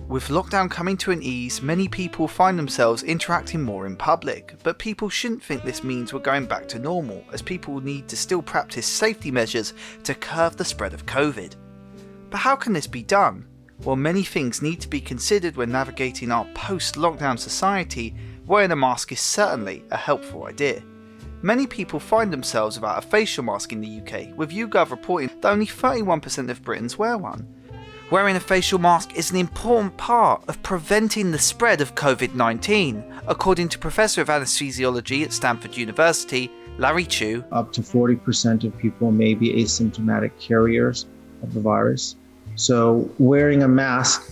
With lockdown coming to an ease, many people find themselves interacting more in public, but people shouldn't think this means we're going back to normal, as people need to still practice safety measures to curb the spread of COVID. But how can this be done? Well, many things need to be considered when navigating our post-lockdown society. Wearing a mask is certainly a helpful idea. Many people find themselves without a facial mask in the UK, with YouGov reporting that only 31% of Britons wear one. Wearing a facial mask is an important part of preventing the spread of COVID-19, according to Professor of Anesthesiology at Stanford University, Larry Chu. Up to 40% of people may be asymptomatic carriers of the virus. So wearing a mask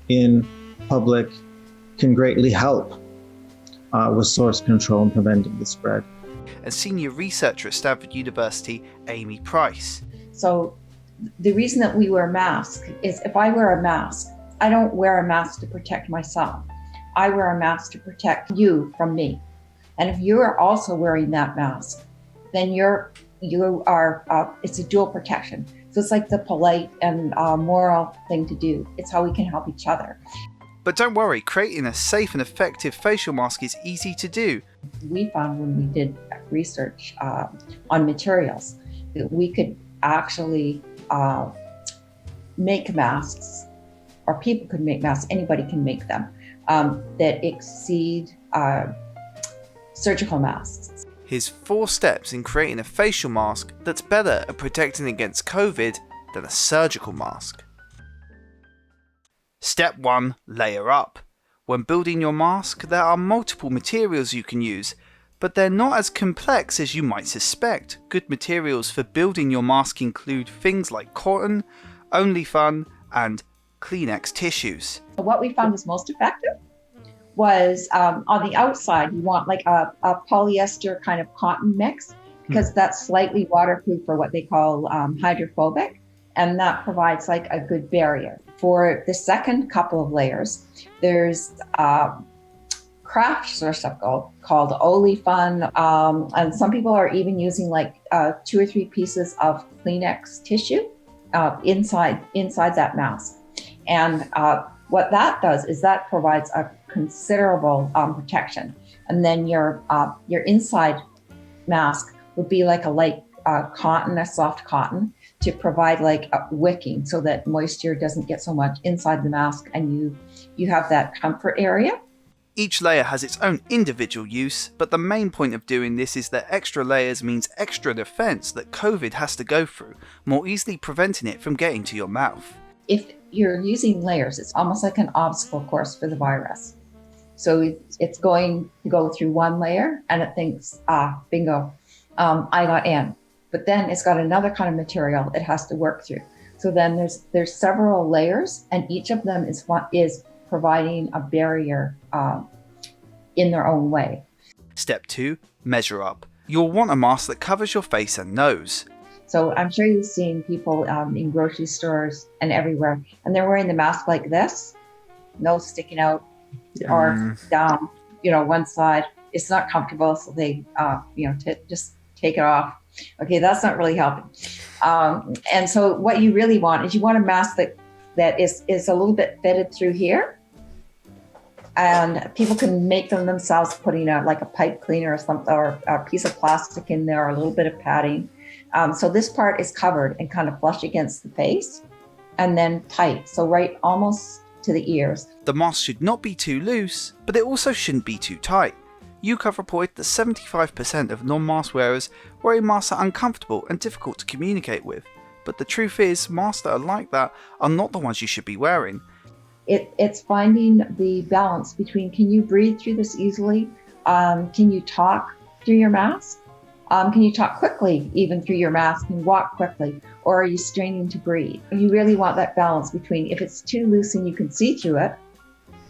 in public can greatly help with source control and preventing the spread. And senior researcher at Stanford University, Amy Price. So the reason that we wear masks is if I wear a mask, I don't wear a mask to protect myself. I wear a mask to protect you from me. And if you are also wearing that mask, then it's a dual protection. So it's like the polite and moral thing to do. It's how we can help each other. But don't worry, creating a safe and effective facial mask is easy to do. We found when we did research on materials that we could actually make masks, or people could make masks, anybody can make them, that exceed surgical masks. Here's 4 steps in creating a facial mask that's better at protecting against COVID than a surgical mask. Step 1. Layer up. When building your mask, there are multiple materials you can use, but they're not as complex as you might suspect. Good materials for building your mask include things like cotton, Oly Fun and Kleenex tissues. What we found was most effective was on the outside, you want like a polyester kind of cotton mix, because that's slightly waterproof, for what they call hydrophobic, and that provides like a good barrier. For the second couple of layers, there's craft sort of stuff called Oly Fun, and some people are even using like 2 or 3 pieces of Kleenex tissue inside that mask. And what that does is that provides a considerable protection. And then your inside mask would be like a light cotton, a soft cotton, to provide like a wicking so that moisture doesn't get so much inside the mask, and you have that comfort area. Each layer has its own individual use, but the main point of doing this is that extra layers means extra defense that COVID has to go through, more easily preventing it from getting to your mouth. If you're using layers, it's almost like an obstacle course for the virus. So it's going to go through one layer and it thinks, bingo, I got in. But then it's got another kind of material it has to work through. So then there's several layers, and each of them is providing a barrier in their own way. Step 2. Measure up. You'll want a mask that covers your face and nose. So I'm sure you've seen people in grocery stores and everywhere, and they're wearing the mask like this, nose sticking out or down, one side. It's not comfortable, so they, just take it off. Okay, that's not really helping. And so what you really want is you want a mask that is a little bit fitted through here. And people can make them themselves, putting like a pipe cleaner or something, or a piece of plastic in there, or a little bit of padding. So this part is covered and kind of flush against the face, and then tight, so right almost to the ears. The mask should not be too loose, but it also shouldn't be too tight. YouGov reported that 75% of non-mask wearers wearing masks are uncomfortable and difficult to communicate with. But the truth is, masks that are like that are not the ones you should be wearing. It's finding the balance between, can you breathe through this easily? Can you talk through your mask? Can you talk quickly even through your mask and walk quickly? Or are you straining to breathe? You really want that balance between, if it's too loose and you can see through it,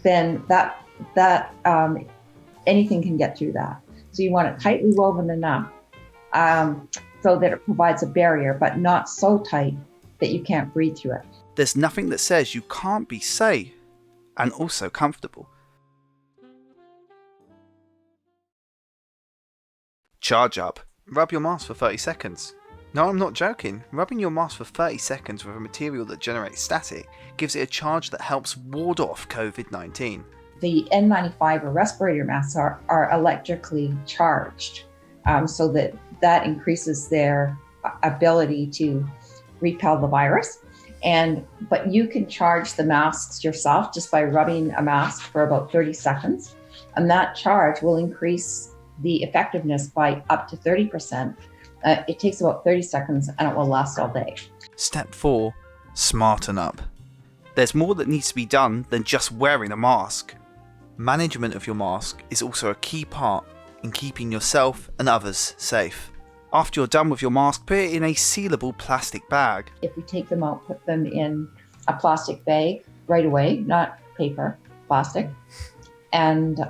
then that anything can get through that. So you want it tightly woven enough so that it provides a barrier, but not so tight that you can't breathe through it. There's nothing that says you can't be safe and also comfortable. Charge up. Rub your mask for 30 seconds. No, I'm not joking. Rubbing your mask for 30 seconds with a material that generates static gives it a charge that helps ward off COVID-19. The N95 or respirator masks are electrically charged, so that increases their ability to repel the virus. But you can charge the masks yourself just by rubbing a mask for about 30 seconds, and that charge will increase the effectiveness by up to 30%. It takes about 30 seconds and it will last all day. Step 4. Smarten up. There's more that needs to be done than just wearing a mask. Management of your mask is also a key part in keeping yourself and others safe. After you're done with your mask, put it in a sealable plastic bag. If we take them out, put them in a plastic bag right away, not paper, plastic, and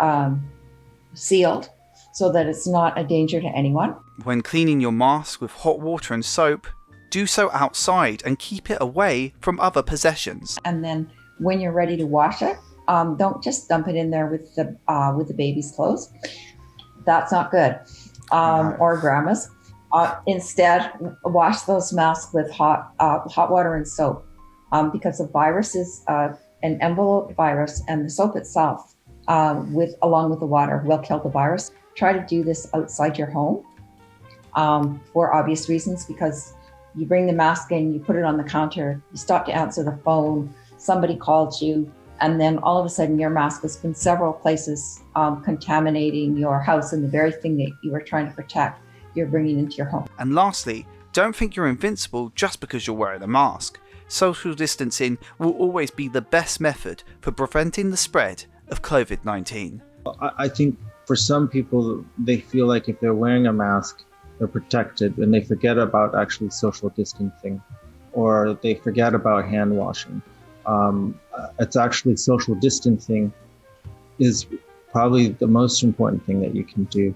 sealed so that it's not a danger to anyone. When cleaning your mask with hot water and soap, do so outside and keep it away from other possessions. And then when you're ready to wash it, don't just dump it in there with the baby's clothes. That's not good. Or grandma's. Instead, wash those masks with hot water and soap, because the virus is an envelope virus, and the soap itself, along with the water, will kill the virus. Try to do this outside your home, for obvious reasons, because you bring the mask in, you put it on the counter, you stop to answer the phone, somebody called you, and then all of a sudden your mask has been several places, contaminating your house and the very thing that you were trying to protect, you're bringing into your home. And lastly, don't think you're invincible just because you're wearing a mask. Social distancing will always be the best method for preventing the spread of COVID-19. I think for some people, they feel like if they're wearing a mask, they're protected, and they forget about actually social distancing, or they forget about hand washing. It's actually social distancing is probably the most important thing that you can do.